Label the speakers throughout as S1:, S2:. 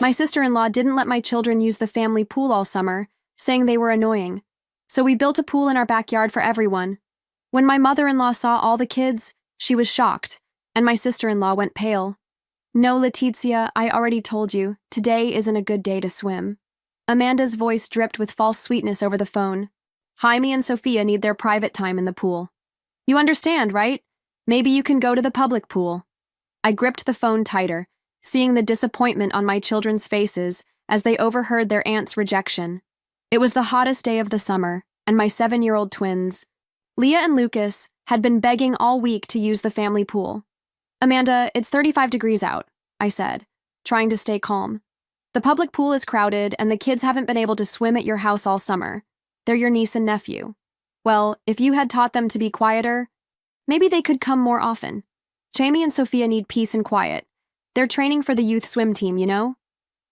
S1: My sister-in-law didn't let my children use the family pool all summer, saying they were annoying. So we built a pool in our backyard for everyone. When my mother-in-law saw all the kids, she was shocked, and my sister-in-law went pale. No, Letizia, I already told you, today isn't a good day to swim. Amanda's voice dripped with false sweetness over the phone. Jaime and Sophia need their private time in the pool. You understand, right? Maybe you can go to the public pool. I gripped the phone tighter, seeing the disappointment on my children's faces as they overheard their aunt's rejection. It was the hottest day of the summer, and my 7-year-old twins, Leah and Lucas, had been begging all week to use the family pool. Amanda, it's 35 degrees out, I said, trying to stay calm. The public pool is crowded, and the kids haven't been able to swim at your house all summer. They're your niece and nephew. Well, if you had taught them to be quieter, maybe they could come more often. Jamie and Sophia need peace and quiet. They're training for the youth swim team, you know?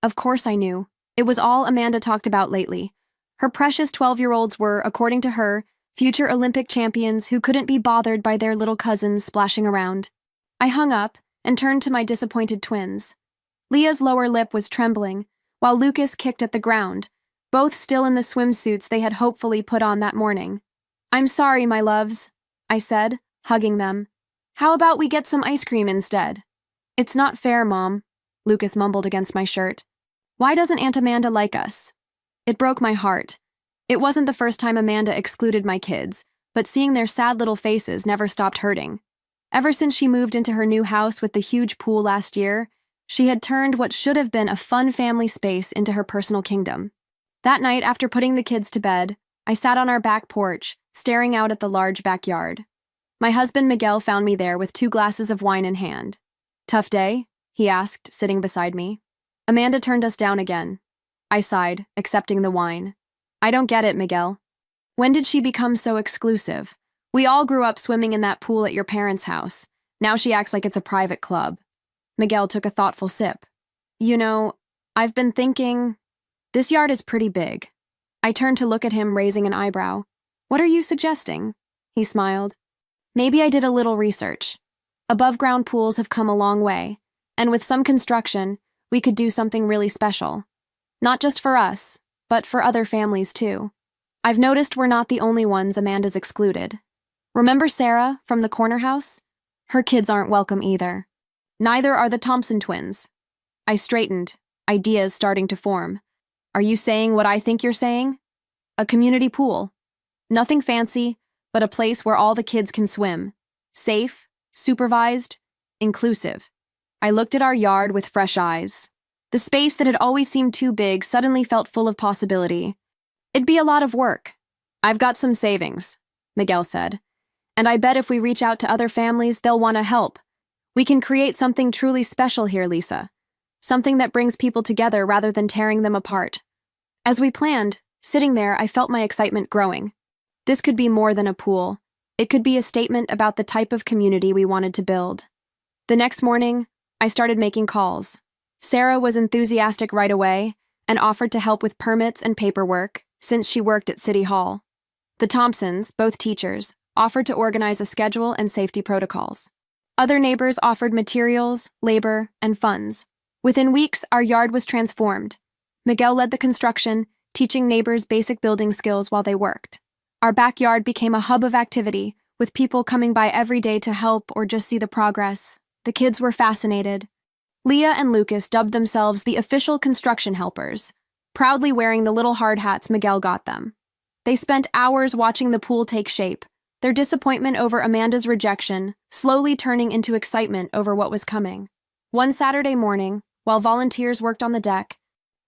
S1: Of course I knew. It was all Amanda talked about lately. Her precious 12-year-olds were, according to her, future Olympic champions who couldn't be bothered by their little cousins splashing around. I hung up and turned to my disappointed twins. Leah's lower lip was trembling, while Lucas kicked at the ground, both still in the swimsuits they had hopefully put on that morning. I'm sorry, my loves, I said, hugging them. How about we get some ice cream instead? It's not fair, Mom, Lucas mumbled against my shirt. Why doesn't Aunt Amanda like us? It broke my heart. It wasn't the first time Amanda excluded my kids, but seeing their sad little faces never stopped hurting. Ever since she moved into her new house with the huge pool last year, she had turned what should have been a fun family space into her personal kingdom. That night, after putting the kids to bed, I sat on our back porch, staring out at the large backyard. My husband Miguel found me there with 2 glasses of wine in hand. Tough day? He asked, sitting beside me. Amanda turned us down again. I sighed, accepting the wine. I don't get it, Miguel. When did she become so exclusive? We all grew up swimming in that pool at your parents' house. Now she acts like it's a private club. Miguel took a thoughtful sip. You know, I've been thinking, this yard is pretty big. I turned to look at him, raising an eyebrow. What are you suggesting? He smiled. Maybe I did a little research. Above-ground pools have come a long way, and with some construction, we could do something really special. Not just for us, but for other families too. I've noticed we're not the only ones Amanda's excluded. Remember Sarah from the corner house? Her kids aren't welcome either. Neither are the Thompson twins. I straightened, ideas starting to form. Are you saying what I think you're saying? A community pool. Nothing fancy, but a place where all the kids can swim. Safe, supervised, inclusive. I looked at our yard with fresh eyes. The space that had always seemed too big suddenly felt full of possibility. It'd be a lot of work. I've got some savings, Miguel said. And I bet if we reach out to other families, they'll want to help. We can create something truly special here, Lisa. Something that brings people together rather than tearing them apart. As we planned, sitting there, I felt my excitement growing. This could be more than a pool. It could be a statement about the type of community we wanted to build. The next morning, I started making calls. Sarah was enthusiastic right away and offered to help with permits and paperwork since she worked at City Hall. The Thompsons, both teachers, offered to organize a schedule and safety protocols. Other neighbors offered materials, labor, and funds. Within weeks, our yard was transformed. Miguel led the construction, teaching neighbors basic building skills while they worked. Our backyard became a hub of activity, with people coming by every day to help or just see the progress. The kids were fascinated. Leah and Lucas dubbed themselves the official construction helpers, proudly wearing the little hard hats Miguel got them. They spent hours watching the pool take shape, their disappointment over Amanda's rejection slowly turning into excitement over what was coming. One Saturday morning, while volunteers worked on the deck,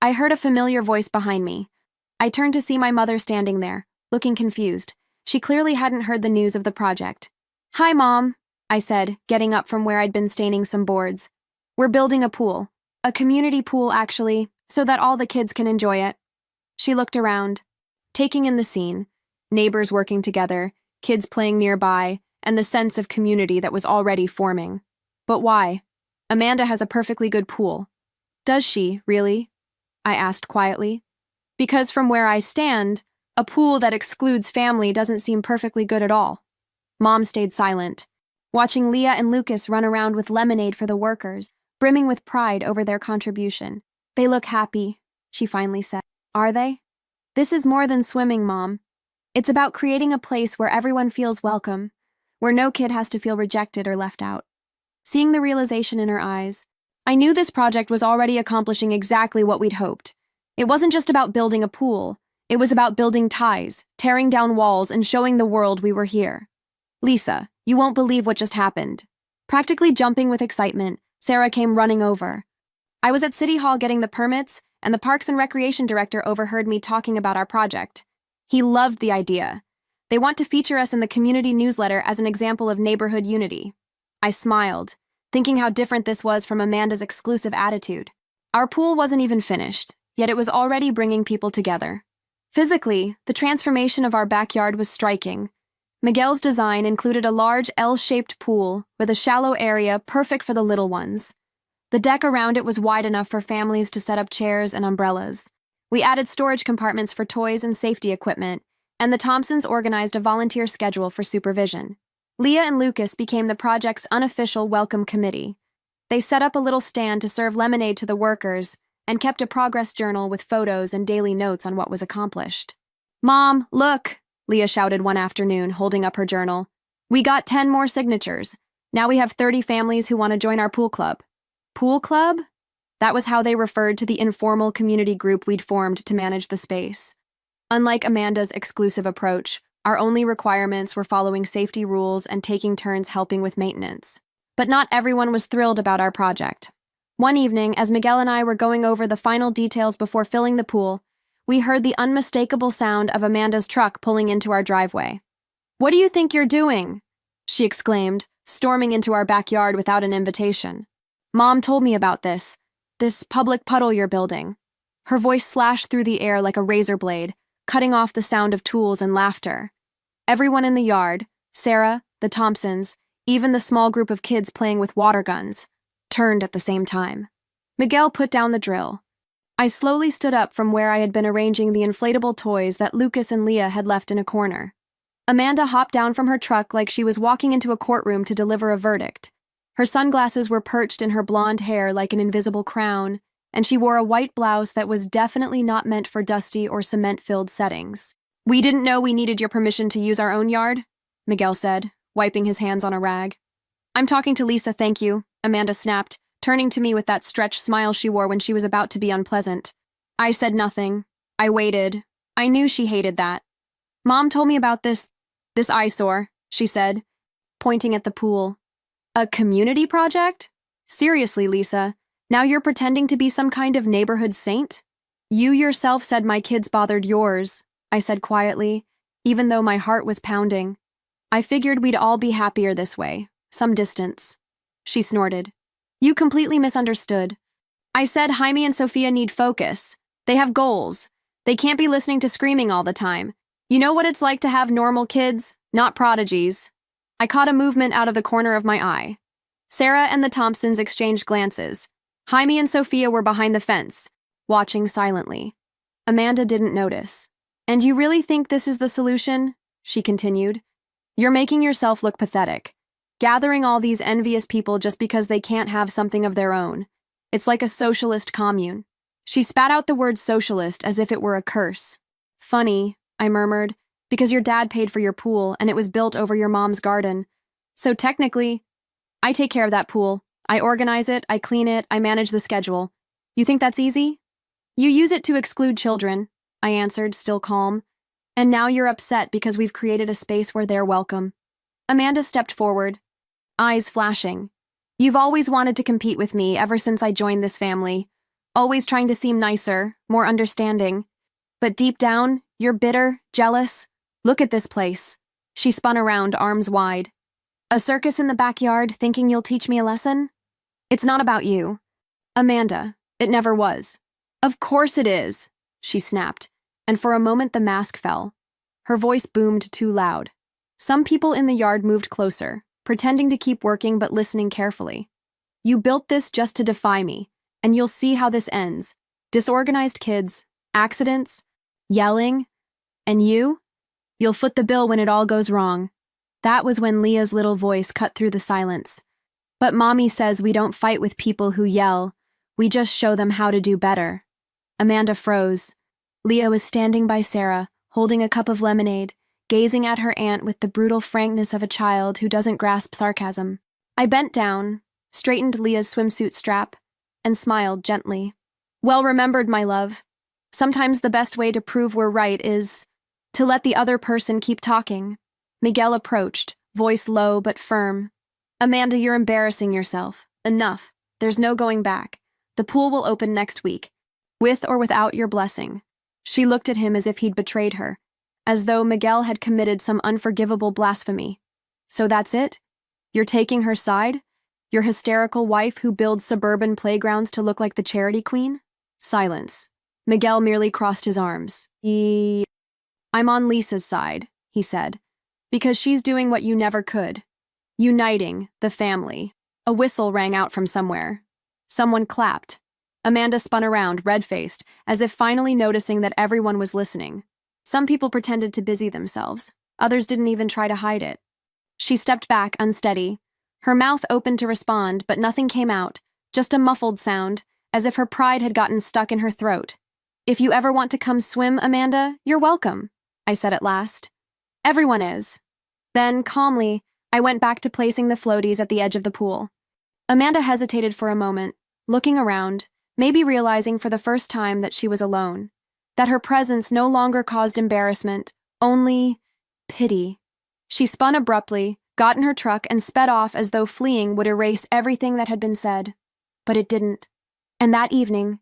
S1: I heard a familiar voice behind me. I turned to see my mother standing there, looking confused. She clearly hadn't heard the news of the project. "Hi, Mom," I said, getting up from where I'd been staining some boards. "We're building a pool. A community pool, actually, so that all the kids can enjoy it." She looked around, taking in the scene, neighbors working together, kids playing nearby, and the sense of community that was already forming. But why? Amanda has a perfectly good pool. Does she, really? I asked quietly. Because from where I stand, a pool that excludes family doesn't seem perfectly good at all. Mom stayed silent, watching Leah and Lucas run around with lemonade for the workers, brimming with pride over their contribution. They look happy, she finally said. Are they? This is more than swimming, Mom. It's about creating a place where everyone feels welcome, where no kid has to feel rejected or left out. Seeing the realization in her eyes, I knew this project was already accomplishing exactly what we'd hoped. It wasn't just about building a pool. It was about building ties, tearing down walls, and showing the world we were here. Lisa, you won't believe what just happened. Practically jumping with excitement, Sarah came running over. I was at City Hall getting the permits, and the Parks and Recreation Director overheard me talking about our project. He loved the idea. They want to feature us in the community newsletter as an example of neighborhood unity. I smiled, thinking how different this was from Amanda's exclusive attitude. Our pool wasn't even finished, yet it was already bringing people together. Physically, the transformation of our backyard was striking. Miguel's design included a large L-shaped pool with a shallow area perfect for the little ones. The deck around it was wide enough for families to set up chairs and umbrellas. We added storage compartments for toys and safety equipment, and the Thompsons organized a volunteer schedule for supervision. Leah and Lucas became the project's unofficial welcome committee. They set up a little stand to serve lemonade to the workers and kept a progress journal with photos and daily notes on what was accomplished. Mom, look, Leah shouted one afternoon, holding up her journal. We got 10 more signatures. Now we have 30 families who want to join our pool club. Pool club? That was how they referred to the informal community group we'd formed to manage the space. Unlike Amanda's exclusive approach, our only requirements were following safety rules and taking turns helping with maintenance. But not everyone was thrilled about our project. One evening, as Miguel and I were going over the final details before filling the pool, we heard the unmistakable sound of Amanda's truck pulling into our driveway. "What do you think you're doing?" she exclaimed, storming into our backyard without an invitation. "Mom told me about this public puddle you're building." Her voice slashed through the air like a razor blade, cutting off the sound of tools and laughter. Everyone in the yard, Sarah, the Thompsons, even the small group of kids playing with water guns, turned at the same time. Miguel put down the drill. I slowly stood up from where I had been arranging the inflatable toys that Lucas and Leah had left in a corner. Amanda hopped down from her truck like she was walking into a courtroom to deliver a verdict. Her sunglasses were perched in her blonde hair like an invisible crown, and she wore a white blouse that was definitely not meant for dusty or cement-filled settings. "We didn't know we needed your permission to use our own yard," Miguel said, wiping his hands on a rag. "I'm talking to Lisa, thank you," Amanda snapped, turning to me with that stretched smile she wore when she was about to be unpleasant. I said nothing. I waited. I knew she hated that. "Mom told me about this eyesore," she said, pointing at the pool. "A community project? Seriously, Lisa, now you're pretending to be some kind of neighborhood saint? You yourself said my kids bothered yours," I said quietly, even though my heart was pounding. "I figured we'd all be happier this way, some distance." She snorted. "You completely misunderstood. I said Jaime and Sophia need focus. They have goals. They can't be listening to screaming all the time. You know what it's like to have normal kids, not prodigies." I caught a movement out of the corner of my eye. Sarah and the Thompsons exchanged glances. Jaime and Sophia were behind the fence, watching silently. Amanda didn't notice. "And you really think this is the solution?" she continued. "You're making yourself look pathetic. Gathering all these envious people just because they can't have something of their own. It's like a socialist commune." She spat out the word socialist as if it were a curse. "Funny," I murmured, "because your dad paid for your pool and it was built over your mom's garden. So technically, I take care of that pool. I organize it, I clean it, I manage the schedule. You think that's easy?" "You use it to exclude children," I answered, still calm. "And now you're upset because we've created a space where they're welcome." Amanda stepped forward, eyes flashing. "You've always wanted to compete with me ever since I joined this family. Always trying to seem nicer, more understanding. But deep down, you're bitter, jealous. Look at this place." She spun around, arms wide. "A circus in the backyard, thinking you'll teach me a lesson? It's not about you. Amanda, it never was." "Of course it is," she snapped, and for a moment the mask fell. Her voice boomed too loud. Some people in the yard moved closer, pretending to keep working but listening carefully. "You built this just to defy me, and you'll see how this ends. Disorganized kids, accidents, yelling, and you'll foot the bill when it all goes wrong." That was when Leah's little voice cut through the silence. "But Mommy says we don't fight with people who yell. We just show them how to do better. Amanda froze. Leah was standing by Sarah, holding a cup of lemonade, gazing at her aunt with the brutal frankness of a child who doesn't grasp sarcasm. I bent down, straightened Leah's swimsuit strap, and smiled gently. Well remembered, my love. Sometimes the best way to prove we're right is to let the other person keep talking. Miguel approached, voice low but firm. Amanda, you're embarrassing yourself. Enough. There's no going back. The pool will open next week, with or without your blessing. She looked at him as if he'd betrayed her, as though Miguel had committed some unforgivable blasphemy. So that's it? You're taking her side? Your hysterical wife who builds suburban playgrounds to look like the charity queen? Silence. Miguel merely crossed his arms. I'm on Lisa's side, he said, because she's doing what you never could. Uniting the family. A whistle rang out from somewhere. Someone clapped. Amanda spun around, red-faced, as if finally noticing that everyone was listening. Some people pretended to busy themselves. Others didn't even try to hide it. She stepped back, unsteady. Her mouth opened to respond, but nothing came out, just a muffled sound, as if her pride had gotten stuck in her throat. If you ever want to come swim, Amanda, you're welcome, I said at last. Everyone is. Then, calmly, I went back to placing the floaties at the edge of the pool. Amanda hesitated for a moment, looking around, maybe realizing for the first time that she was alone, that her presence no longer caused embarrassment, only pity. She spun abruptly, got in her truck, and sped off as though fleeing would erase everything that had been said. But it didn't. And that evening,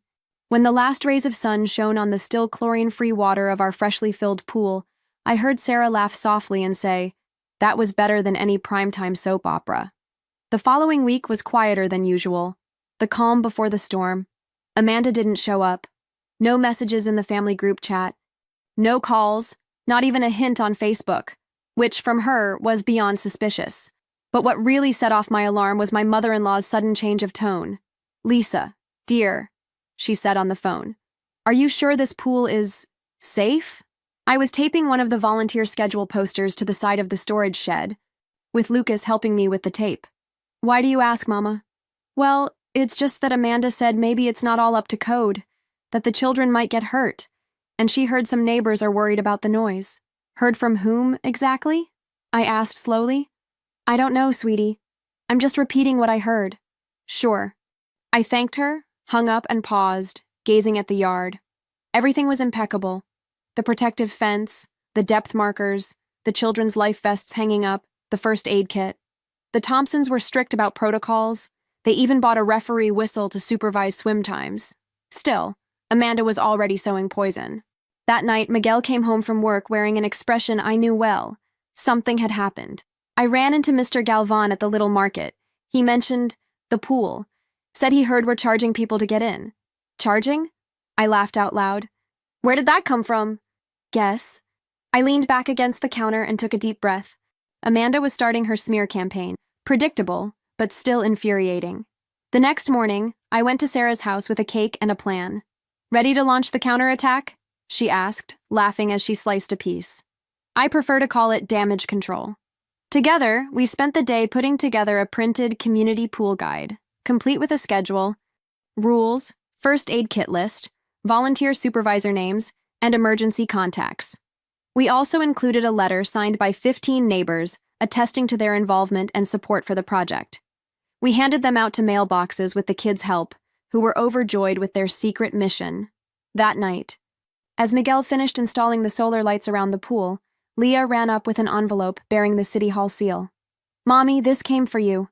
S1: when the last rays of sun shone on the still chlorine-free water of our freshly filled pool, I heard Sarah laugh softly and say, "That was better than any primetime soap opera." The following week was quieter than usual, the calm before the storm. Amanda didn't show up. No messages in the family group chat. No calls, not even a hint on Facebook, which, from her, was beyond suspicious. But what really set off my alarm was my mother-in-law's sudden change of tone. "Lisa, dear," she said on the phone, "are you sure this pool is safe?" I was taping one of the volunteer schedule posters to the side of the storage shed, with Lucas helping me with the tape. "Why do you ask, Mama?" "Well, it's just that Amanda said maybe it's not all up to code, that the children might get hurt, and she heard some neighbors are worried about the noise." "Heard from whom, exactly?" I asked slowly. "I don't know, sweetie. I'm just repeating what I heard." "Sure." I thanked her, hung up, and paused, gazing at the yard. Everything was impeccable. The protective fence, the depth markers, the children's life vests hanging up, the first aid kit. The Thompsons were strict about protocols. They even bought a referee whistle to supervise swim times. Still, Amanda was already sowing poison. That night, Miguel came home from work wearing an expression I knew well. Something had happened. I ran into Mr. Galvan at the little market. He mentioned the pool. Said he heard we're charging people to get in. Charging? I laughed out loud. Where did that come from? Guess. I leaned back against the counter and took a deep breath. Amanda was starting her smear campaign. Predictable, but still infuriating. The next morning, I went to Sarah's house with a cake and a plan. "Ready to launch the counterattack?" she asked, laughing as she sliced a piece. I prefer to call it damage control. Together, we spent the day putting together a printed community pool guide, complete with a schedule, rules, first aid kit list, volunteer supervisor names, and emergency contacts. We also included a letter signed by 15 neighbors attesting to their involvement and support for the project. We handed them out to mailboxes with the kids' help, who were overjoyed with their secret mission. That night, as Miguel finished installing the solar lights around the pool, Leah ran up with an envelope bearing the City Hall seal. "Mommy, this came for you."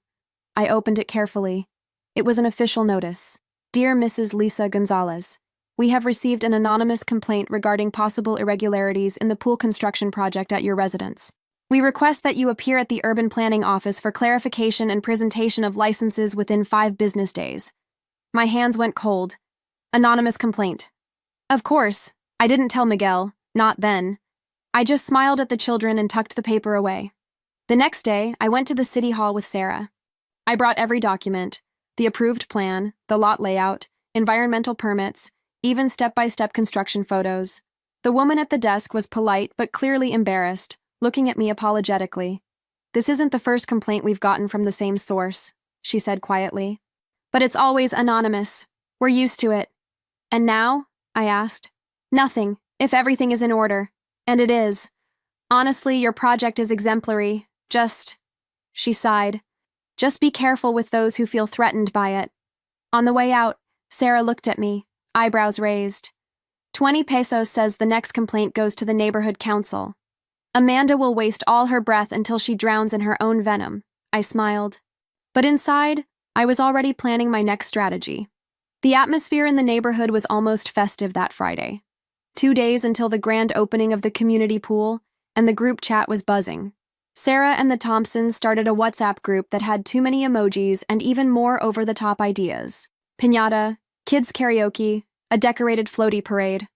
S1: I opened it carefully. It was an official notice. "Dear Mrs. Lisa Gonzalez, we have received an anonymous complaint regarding possible irregularities in the pool construction project at your residence. We request that you appear at the Urban Planning Office for clarification and presentation of licenses within 5 business days." My hands went cold. Anonymous complaint. Of course, I didn't tell Miguel, not then. I just smiled at the children and tucked the paper away. The next day, I went to the City Hall with Sarah. I brought every document, the approved plan, the lot layout, environmental permits, even step-by-step construction photos. The woman at the desk was polite but clearly embarrassed, looking at me apologetically. "This isn't the first complaint we've gotten from the same source," she said quietly. "But it's always anonymous. We're used to it. And now? I asked. Nothing, if everything is in order. And it is. Honestly, your project is exemplary. She sighed. Just be careful with those who feel threatened by it. On the way out, Sarah looked at me, eyebrows raised. 20 pesos says the next complaint goes to the neighborhood council. Amanda will waste all her breath until she drowns in her own venom. I smiled. But inside, I was already planning my next strategy. The atmosphere in the neighborhood was almost festive that Friday. 2 days until the grand opening of the community pool, and the group chat was buzzing. Sarah and the Thompsons started a WhatsApp group that had too many emojis and even more over-the-top ideas. Piñata, kids karaoke, a decorated floaty parade.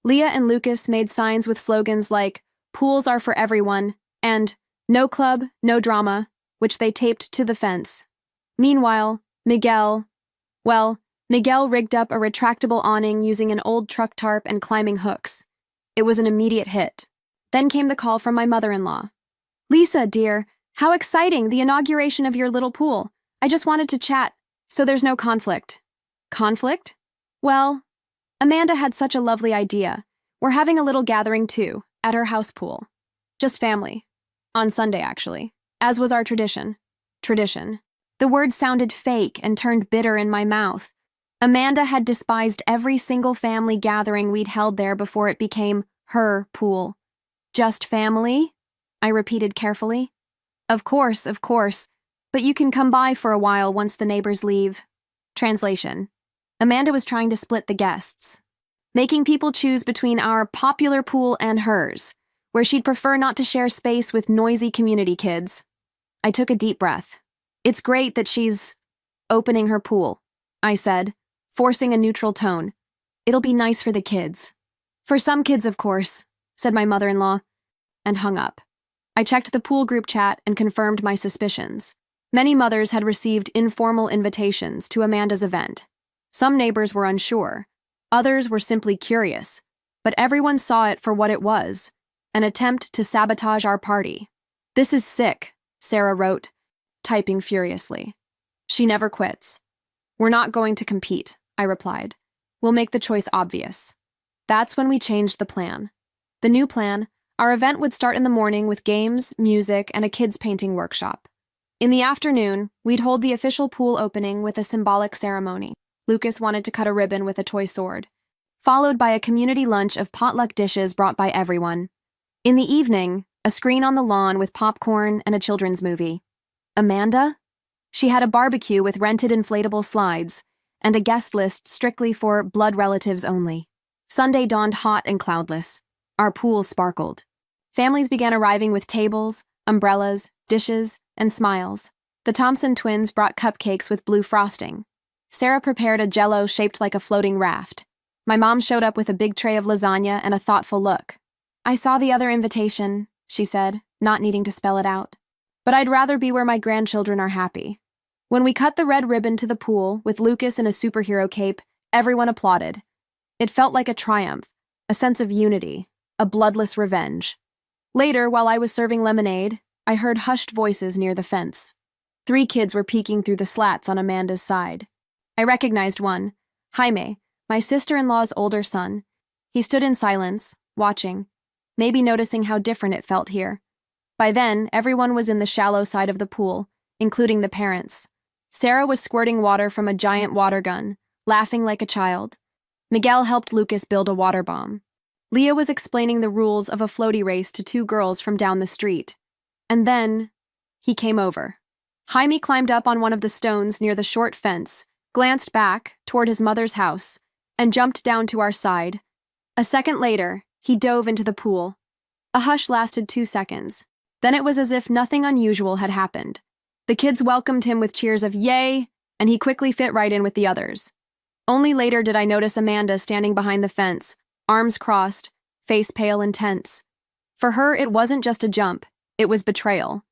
S1: Leah and Lucas made signs with slogans like, "Pools are for everyone," and "No club, no drama," which they taped to the fence. Meanwhile, Miguel rigged up a retractable awning using an old truck tarp and climbing hooks. It was an immediate hit. Then came the call from my mother-in-law. "Lisa, dear, how exciting, the inauguration of your little pool. I just wanted to chat, so there's no conflict." Conflict? Well, Amanda had such a lovely idea. We're having a little gathering too, at her house pool. Just family. On Sunday, actually, as was our tradition. The word sounded fake and turned bitter in my mouth. Amanda had despised every single family gathering we'd held there before it became her pool. Just family? I repeated carefully. Of course, but you can come by for a while once the neighbors leave. Translation. Amanda was trying to split the guests, making people choose between our popular pool and hers, where she'd prefer not to share space with noisy community kids. I took a deep breath. It's great that she's opening her pool, I said, forcing a neutral tone. It'll be nice for the kids. For some kids, of course, said my mother-in-law, and hung up. I checked the pool group chat and confirmed my suspicions. Many mothers had received informal invitations to Amanda's event. Some neighbors were unsure. Others were simply curious. But everyone saw it for what it was, an attempt to sabotage our party. "This is sick," Sarah wrote, typing furiously. "She never quits." "We're not going to compete," I replied. "We'll make the choice obvious." That's when we changed the plan. The new plan, our event would start in the morning with games, music, and a kids' painting workshop. In the afternoon, we'd hold the official pool opening with a symbolic ceremony. Lucas wanted to cut a ribbon with a toy sword, followed by a community lunch of potluck dishes brought by everyone. In the evening, a screen on the lawn with popcorn and a children's movie. Amanda? She had a barbecue with rented inflatable slides, and a guest list strictly for blood relatives only. Sunday dawned hot and cloudless. Our pool sparkled. Families began arriving with tables, umbrellas, dishes, and smiles. The Thompson twins brought cupcakes with blue frosting. Sarah prepared a Jell-O shaped like a floating raft. My mom showed up with a big tray of lasagna and a thoughtful look. "I saw the other invitation," she said, not needing to spell it out. "But I'd rather be where my grandchildren are happy." When we cut the red ribbon to the pool, with Lucas in a superhero cape, everyone applauded. It felt like a triumph, a sense of unity, a bloodless revenge. Later, while I was serving lemonade, I heard hushed voices near the fence. 3 kids were peeking through the slats on Amanda's side. I recognized one, Jaime, my sister-in-law's older son. He stood in silence, watching, maybe noticing how different it felt here. By then, everyone was in the shallow side of the pool, including the parents. Sarah was squirting water from a giant water gun, laughing like a child. Miguel helped Lucas build a water bomb. Leah was explaining the rules of a floaty race to 2 girls from down the street. And then, he came over. Jaime climbed up on one of the stones near the short fence, glanced back toward his mother's house, and jumped down to our side. A second later, he dove into the pool. A hush lasted 2 seconds. Then it was as if nothing unusual had happened. The kids welcomed him with cheers of "Yay!" and he quickly fit right in with the others. Only later did I notice Amanda standing behind the fence, arms crossed, face pale and tense. For her, it wasn't just a jump, it was betrayal.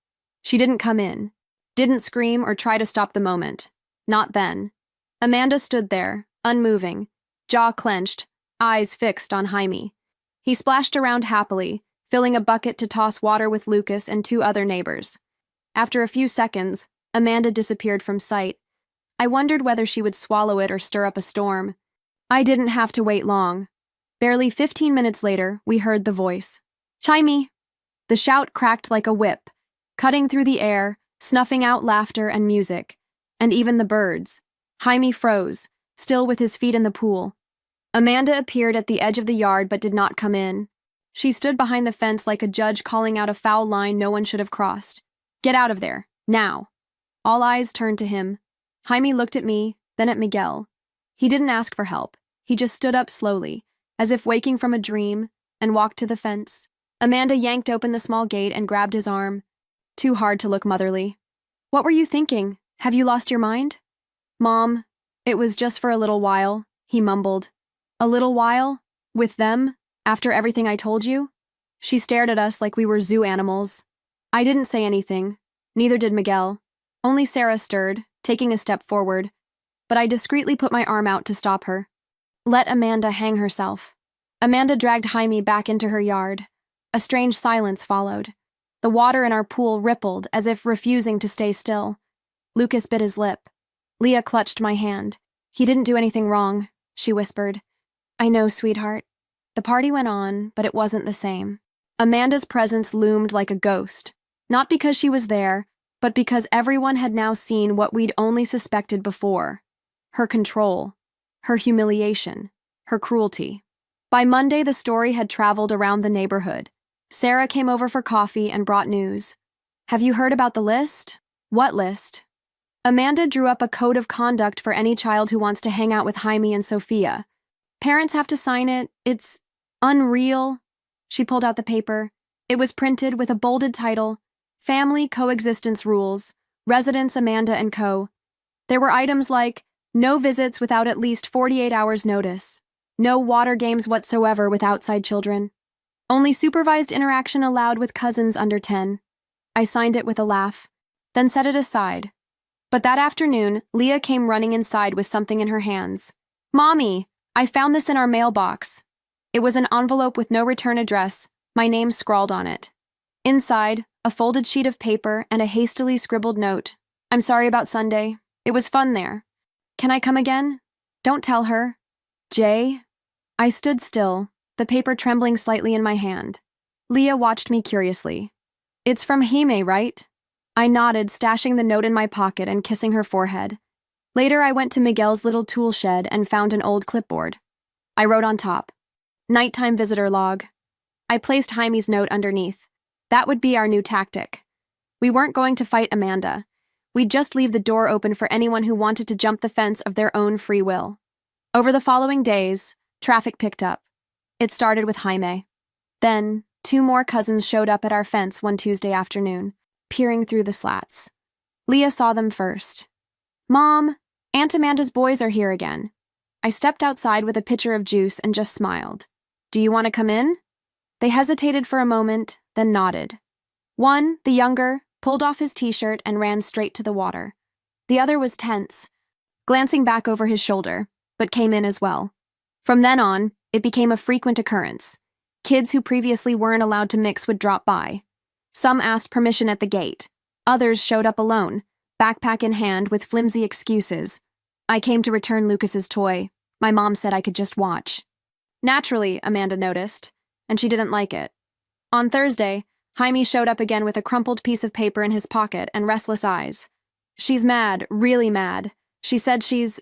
S1: She didn't come in, didn't scream or try to stop the moment. Not then. Amanda stood there, unmoving, jaw clenched, eyes fixed on Jaime. He splashed around happily, filling a bucket to toss water with Lucas and 2 other neighbors. After a few seconds, Amanda disappeared from sight. I wondered whether she would swallow it or stir up a storm. I didn't have to wait long. Barely 15 minutes later, we heard the voice. "Chimey!" The shout cracked like a whip, cutting through the air, snuffing out laughter and music, and even the birds. Jaime froze, still with his feet in the pool. Amanda appeared at the edge of the yard but did not come in. She stood behind the fence like a judge calling out a foul line no one should have crossed. "Get out of there, now." All eyes turned to him. Jaime looked at me, then at Miguel. He didn't ask for help. He just stood up slowly, as if waking from a dream, and walked to the fence. Amanda yanked open the small gate and grabbed his arm. Too hard to look motherly. "What were you thinking? Have you lost your mind?" "Mom, it was just for a little while," he mumbled. "A little while? With them? After everything I told you?" She stared at us like we were zoo animals. I didn't say anything. Neither did Miguel. Only Sarah stirred, taking a step forward. But I discreetly put my arm out to stop her. "Let Amanda hang herself." Amanda dragged Jaime back into her yard. A strange silence followed. The water in our pool rippled as if refusing to stay still. Lucas bit his lip. Leah clutched my hand. "He didn't do anything wrong," she whispered. "I know, sweetheart." The party went on, but it wasn't the same. Amanda's presence loomed like a ghost. Not because she was there, but because everyone had now seen what we'd only suspected before. Her control, her humiliation, her cruelty. By Monday, the story had traveled around the neighborhood. Sarah came over for coffee and brought news. "Have you heard about the list?" "What list?" Amanda drew up a code of conduct for any child who wants to hang out with Jaime and Sophia. Parents have to sign it. It's unreal. She pulled out the paper. It was printed with a bolded title, Family Coexistence Rules, Residence Amanda and Co. There were items like, no visits without at least 48 hours notice, no water games whatsoever with outside children, only supervised interaction allowed with cousins under 10. I signed it with a laugh, then set it aside. But that afternoon, Leah came running inside with something in her hands. "Mommy, I found this in our mailbox." It was an envelope with no return address, my name scrawled on it. Inside, a folded sheet of paper and a hastily scribbled note. "I'm sorry about Sunday. It was fun there. Can I come again? Don't tell her. Jay?" I stood still, the paper trembling slightly in my hand. Leah watched me curiously. "It's from Jaime, right?" I nodded, stashing the note in my pocket and kissing her forehead. Later, I went to Miguel's little tool shed and found an old clipboard. I wrote on top, "Nighttime visitor log." I placed Jaime's note underneath. That would be our new tactic. We weren't going to fight Amanda. We'd just leave the door open for anyone who wanted to jump the fence of their own free will. Over the following days, traffic picked up. It started with Jaime. Then, 2 more cousins showed up at our fence one Tuesday afternoon, peering through the slats. Leah saw them first. "Mom, Aunt Amanda's boys are here again." I stepped outside with a pitcher of juice and just smiled. "Do you want to come in?" They hesitated for a moment, then nodded. One, the younger, pulled off his t-shirt and ran straight to the water. The other was tense, glancing back over his shoulder, but came in as well. From then on, it became a frequent occurrence. Kids who previously weren't allowed to mix would drop by. Some asked permission at the gate. Others showed up alone, backpack in hand with flimsy excuses. I came to return Lucas's toy. My mom said I could just watch. Naturally, Amanda noticed, and she didn't like it. On Thursday, Jaime showed up again with a crumpled piece of paper in his pocket and restless eyes. "She's mad, really mad. She said she's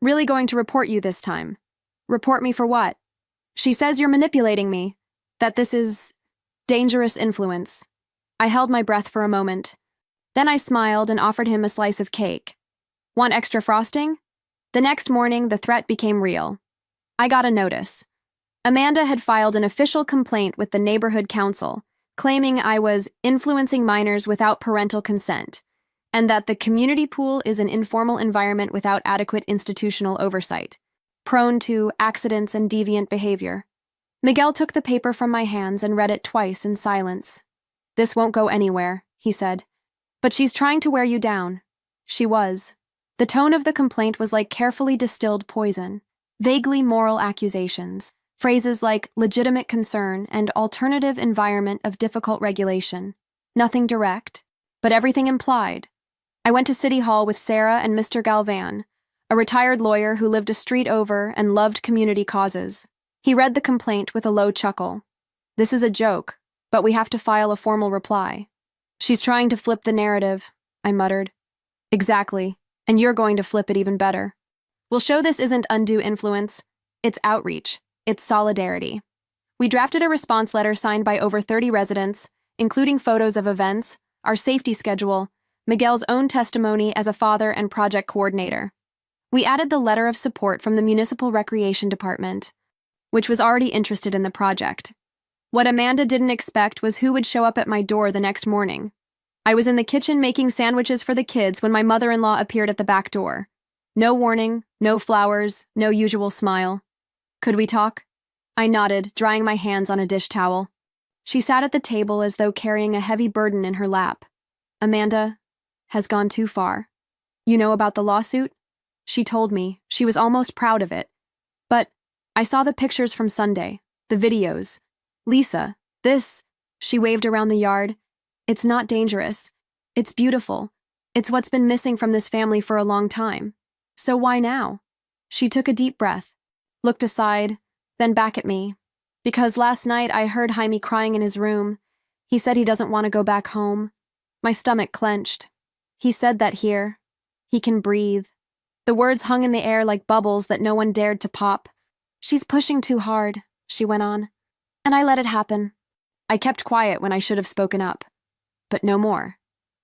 S1: really going to report you this time." "Report me for what?" "She says you're manipulating me, that this is dangerous influence." I held my breath for a moment. Then I smiled and offered him a slice of cake. "Want extra frosting?" The next morning, the threat became real. I got a notice. Amanda had filed an official complaint with the neighborhood council, claiming I was influencing minors without parental consent, and that the community pool is an informal environment without adequate institutional oversight, prone to accidents and deviant behavior. Miguel took the paper from my hands and read it twice in silence. "This won't go anywhere," he said. "But she's trying to wear you down." She was. The tone of the complaint was like carefully distilled poison, vaguely moral accusations, phrases like legitimate concern and alternative environment of difficult regulation. Nothing direct, but everything implied. I went to City Hall with Sarah and Mr. Galvan, a retired lawyer who lived a street over and loved community causes. He read the complaint with a low chuckle. "This is a joke, but we have to file a formal reply." "She's trying to flip the narrative," I muttered. "Exactly, and you're going to flip it even better. We'll show this isn't undue influence. It's outreach. It's solidarity." We drafted a response letter signed by over 30 residents, including photos of events, our safety schedule, Miguel's own testimony as a father and project coordinator. We added the letter of support from the Municipal Recreation Department, which was already interested in the project. What Amanda didn't expect was who would show up at my door the next morning. I was in the kitchen making sandwiches for the kids when my mother-in-law appeared at the back door. No warning, no flowers, no usual smile. "Could we talk?" I nodded, drying my hands on a dish towel. She sat at the table as though carrying a heavy burden in her lap. "Amanda has gone too far. You know about the lawsuit?" She told me. She was almost proud of it. "But I saw the pictures from Sunday, the videos. Lisa, this," she waved around the yard, "it's not dangerous. It's beautiful. It's what's been missing from this family for a long time. So why now?" She took a deep breath, looked aside, then back at me. "Because last night I heard Jaime crying in his room. He said he doesn't want to go back home." My stomach clenched. "He said that here. He can breathe." The words hung in the air like bubbles that no one dared to pop. "She's pushing too hard," she went on, "and I let it happen." I kept quiet when I should have spoken up. But no more.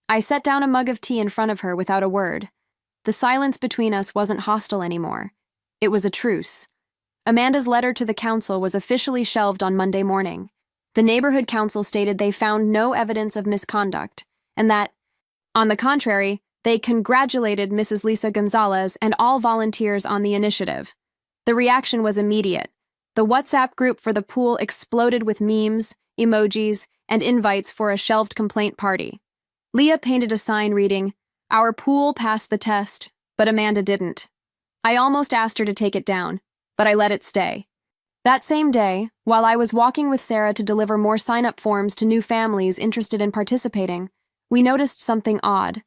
S1: I set down a mug of tea in front of her without a word. The silence between us wasn't hostile anymore. It was a truce. Amanda's letter to the council was officially shelved on Monday morning. The neighborhood council stated they found no evidence of misconduct, and that, on the contrary, they congratulated Mrs. Lisa Gonzalez and all volunteers on the initiative. The reaction was immediate. The WhatsApp group for the pool exploded with memes, emojis, and invites for a shelved complaint party. Leah painted a sign reading, "Our pool passed the test, but Amanda didn't." I almost asked her to take it down, but I let it stay. That same day, while I was walking with Sarah to deliver more sign-up forms to new families interested in participating, we noticed something odd.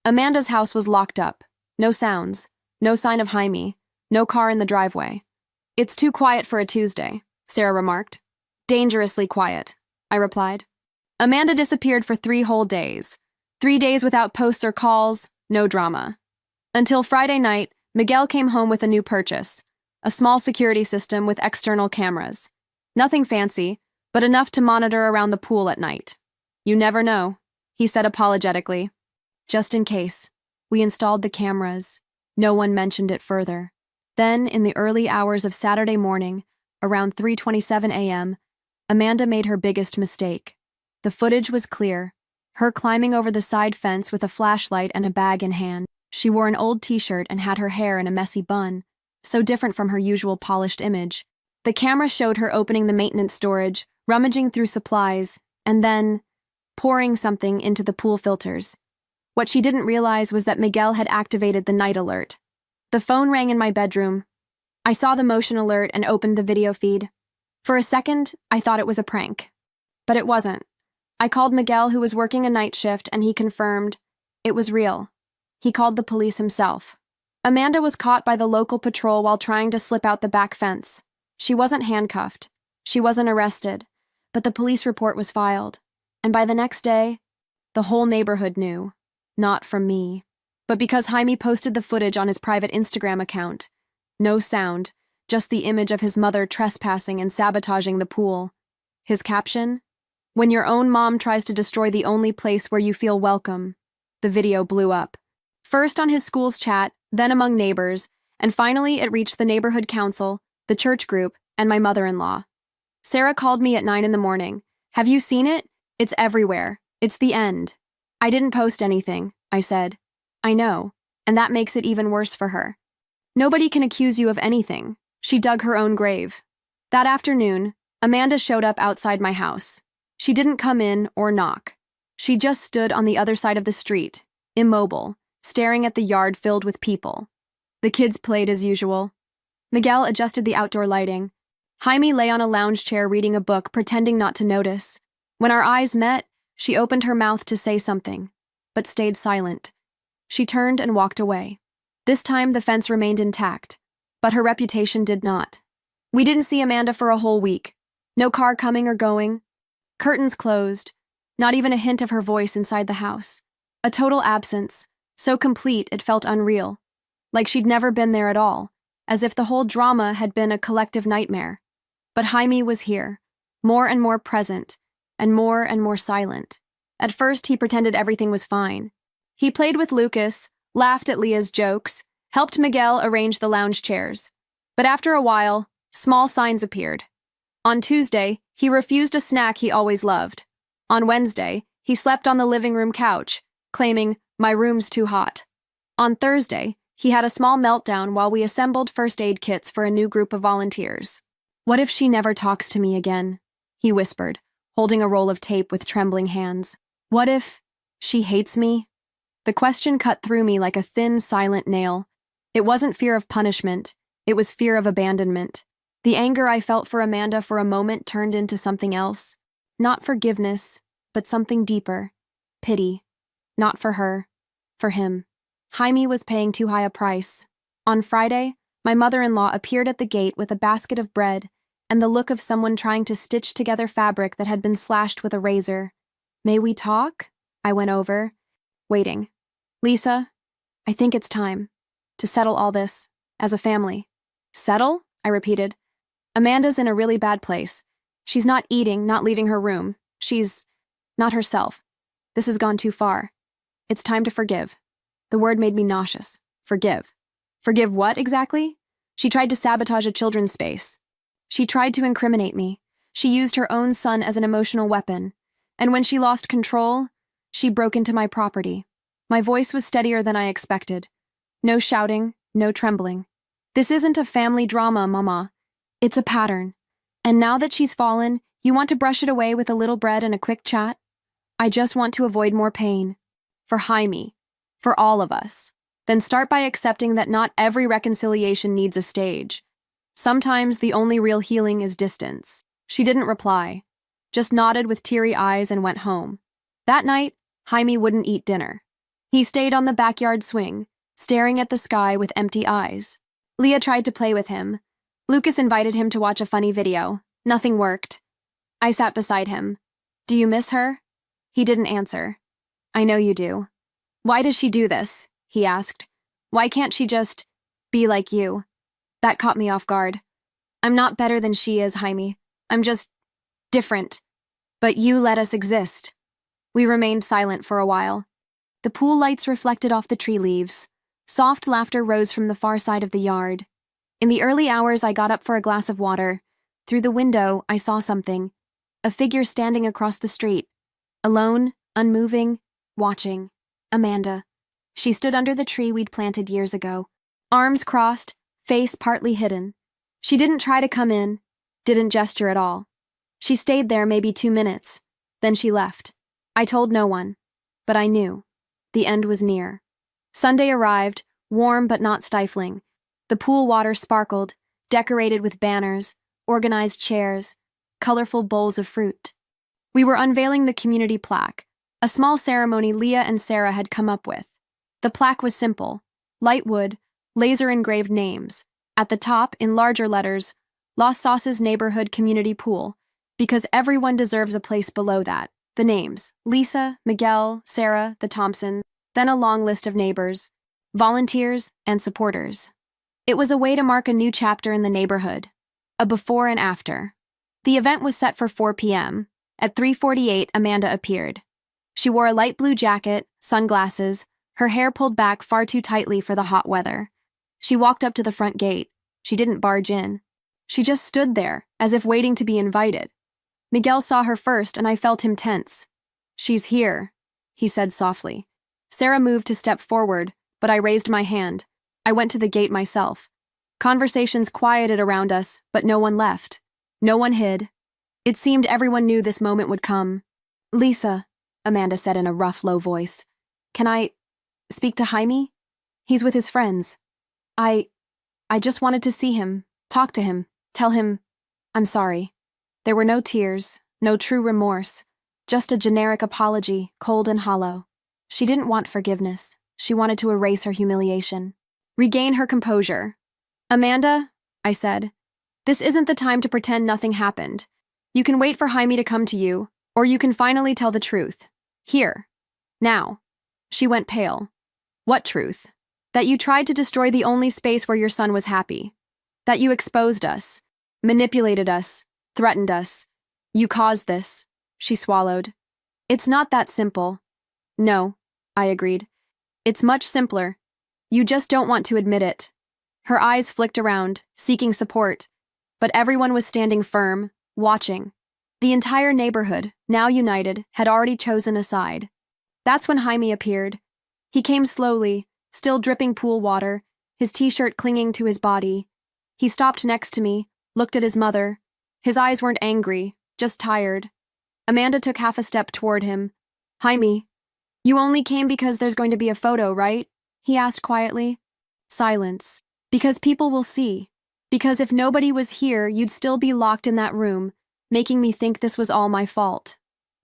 S1: Amanda's house was locked up. No sounds. No sign of Jaime. No car in the driveway. "It's too quiet for a Tuesday," Sarah remarked. "Dangerously quiet," I replied. Amanda disappeared for 3 whole days. 3 days without posts or calls, no drama. Until Friday night, Miguel came home with a new purchase, a small security system with external cameras. Nothing fancy, but enough to monitor around the pool at night. "You never know," he said apologetically. "Just in case." We installed the cameras. No one mentioned it further. Then, in the early hours of Saturday morning, around 3:27 a.m., Amanda made her biggest mistake. The footage was clear. Her climbing over the side fence with a flashlight and a bag in hand. She wore an old t-shirt and had her hair in a messy bun, so different from her usual polished image. The camera showed her opening the maintenance storage, rummaging through supplies, and then pouring something into the pool filters. What she didn't realize was that Miguel had activated the night alert. The phone rang in my bedroom. I saw the motion alert and opened the video feed. For a second, I thought it was a prank. But it wasn't. I called Miguel, who was working a night shift, and he confirmed it was real. He called the police himself. Amanda was caught by the local patrol while trying to slip out the back fence. She wasn't handcuffed. She wasn't arrested. But the police report was filed. And by the next day, the whole neighborhood knew. Not from me, but because Jaime posted the footage on his private Instagram account. No sound, just the image of his mother trespassing and sabotaging the pool. His caption? "When your own mom tries to destroy the only place where you feel welcome." The video blew up. First on his school's chat, then among neighbors, and finally it reached the neighborhood council, the church group, and my mother-in-law. Sarah called me at 9 in the morning. "Have you seen it? It's everywhere. It's the end." "I didn't post anything," I said. "I know, and that makes it even worse for her. Nobody can accuse you of anything. She dug her own grave." That afternoon, Amanda showed up outside my house. She didn't come in or knock. She just stood on the other side of the street, immobile, staring at the yard filled with people. The kids played as usual. Miguel adjusted the outdoor lighting. Jaime lay on a lounge chair reading a book, pretending not to notice. When our eyes met, she opened her mouth to say something, but stayed silent. She turned and walked away. This time the fence remained intact, but her reputation did not. We didn't see Amanda for a whole week. No car coming or going. Curtains closed. Not even a hint of her voice inside the house. A total absence, so complete it felt unreal. Like she'd never been there at all, as if the whole drama had been a collective nightmare. But Jaime was here, more and more present, and more silent. At first, he pretended everything was fine. He played with Lucas, laughed at Leah's jokes, helped Miguel arrange the lounge chairs. But after a while, small signs appeared. On Tuesday, he refused a snack he always loved. On Wednesday, he slept on the living room couch, claiming, "My room's too hot." On Thursday, he had a small meltdown while we assembled first aid kits for a new group of volunteers. "What if she never talks to me again?" he whispered, holding a roll of tape with trembling hands. "What if she hates me?" The question cut through me like a thin, silent nail. It wasn't fear of punishment, it was fear of abandonment. The anger I felt for Amanda for a moment turned into something else. Not forgiveness, but something deeper. Pity. Not for her, for him. Jaime was paying too high a price. On Friday, my mother-in-law appeared at the gate with a basket of bread and the look of someone trying to stitch together fabric that had been slashed with a razor. "May we talk?" I went over, waiting. "Lisa, I think it's time to settle all this as a family." "Settle?" I repeated. "Amanda's in a really bad place. She's not eating, not leaving her room. She's not herself. This has gone too far. It's time to forgive." The word made me nauseous. Forgive. Forgive what, exactly? She tried to sabotage a children's space. She tried to incriminate me. She used her own son as an emotional weapon. And when she lost control, she broke into my property. My voice was steadier than I expected. No shouting, no trembling. "This isn't a family drama, Mama. It's a pattern. And now that she's fallen, you want to brush it away with a little bread and a quick chat? I just want to avoid more pain. For Jaime. For all of us. Then start by accepting that not every reconciliation needs a stage. Sometimes the only real healing is distance." She didn't reply, just nodded with teary eyes and went home. That night, Jaime wouldn't eat dinner. He stayed on the backyard swing, staring at the sky with empty eyes. Leah tried to play with him. Lucas invited him to watch a funny video. Nothing worked. I sat beside him. "Do you miss her?" He didn't answer. "I know you do." "Why does she do this?" he asked. "Why can't she just be like you?" That caught me off guard. "I'm not better than she is, Jaime. I'm just different. But you let us exist." We remained silent for a while. The pool lights reflected off the tree leaves. Soft laughter rose from the far side of the yard. In the early hours, I got up for a glass of water. Through the window, I saw something. A figure standing across the street. Alone, unmoving, watching. Amanda. She stood under the tree we'd planted years ago. Arms crossed, face partly hidden. She didn't try to come in, didn't gesture at all. She stayed there maybe 2 minutes. Then she left. I told no one. But I knew. The end was near. Sunday arrived, warm but not stifling. The pool water sparkled, decorated with banners, organized chairs, colorful bowls of fruit. We were unveiling the community plaque, a small ceremony Leah and Sarah had come up with. The plaque was simple, light wood, laser-engraved names. At the top, in larger letters, Los Sauces Neighborhood Community Pool, because everyone deserves a place below that. The names, Lisa, Miguel, Sarah, the Thompsons, then a long list of neighbors, volunteers, and supporters. It was a way to mark a new chapter in the neighborhood, a before and after. The event was set for 4 p.m. At 3:48, Amanda appeared. She wore a light blue jacket, sunglasses, her hair pulled back far too tightly for the hot weather. She walked up to the front gate. She didn't barge in. She just stood there, as if waiting to be invited. Miguel saw her first, and I felt him tense. "She's here," he said softly. Sarah moved to step forward, but I raised my hand. I went to the gate myself. Conversations quieted around us, but no one left. No one hid. It seemed everyone knew this moment would come. "Lisa," Amanda said in a rough, low voice. "Can I speak to Jaime? He's with his friends. I just wanted to see him, talk to him, tell him I'm sorry." There were no tears, no true remorse, just a generic apology, cold and hollow. She didn't want forgiveness. She wanted to erase her humiliation. Regain her composure. Amanda, I said, this isn't the time to pretend nothing happened. You can wait for Jaime to come to you, or you can finally tell the truth. Here. Now. She went pale. What truth? That you tried to destroy the only space where your son was happy. That you exposed us, manipulated us, threatened us. You caused this. She swallowed. It's not that simple. No, I agreed. It's much simpler. You just don't want to admit it. Her eyes flicked around, seeking support, but everyone was standing firm, watching. The entire neighborhood, now united, had already chosen a side. That's when Jaime appeared. He came slowly, still dripping pool water, his t-shirt clinging to his body. He stopped next to me, looked at his mother. His eyes weren't angry, just tired. Amanda took half a step toward him. Jaime, you only came because there's going to be a photo, right? He asked quietly. Silence. Because people will see. Because if nobody was here, you'd still be locked in that room, making me think this was all my fault.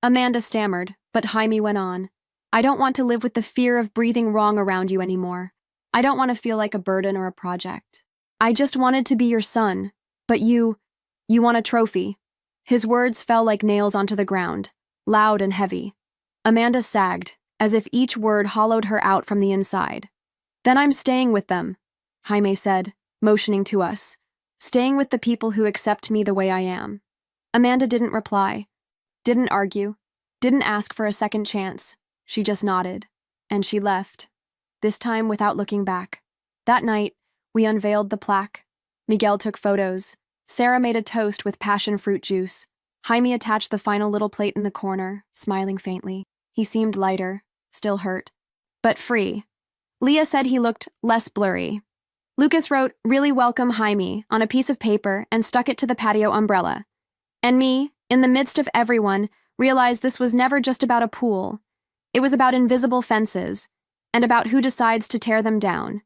S1: Amanda stammered, but Jaime went on. I don't want to live with the fear of breathing wrong around you anymore. I don't want to feel like a burden or a project. I just wanted to be your son. But you want a trophy. His words fell like nails onto the ground, loud and heavy. Amanda sagged, as if each word hollowed her out from the inside. Then I'm staying with them, Jaime said, motioning to us. Staying with the people who accept me the way I am. Amanda didn't reply, didn't argue, didn't ask for a second chance. She just nodded, and she left, this time without looking back. That night, we unveiled the plaque. Miguel took photos. Sarah made a toast with passion fruit juice. Jaime attached the final little plate in the corner, smiling faintly. He seemed lighter, still hurt, but free. Leah said he looked less blurry. Lucas wrote, "Really welcome Jaime," on a piece of paper and stuck it to the patio umbrella. And me, in the midst of everyone, realized this was never just about a pool. It was about invisible fences, and about who decides to tear them down.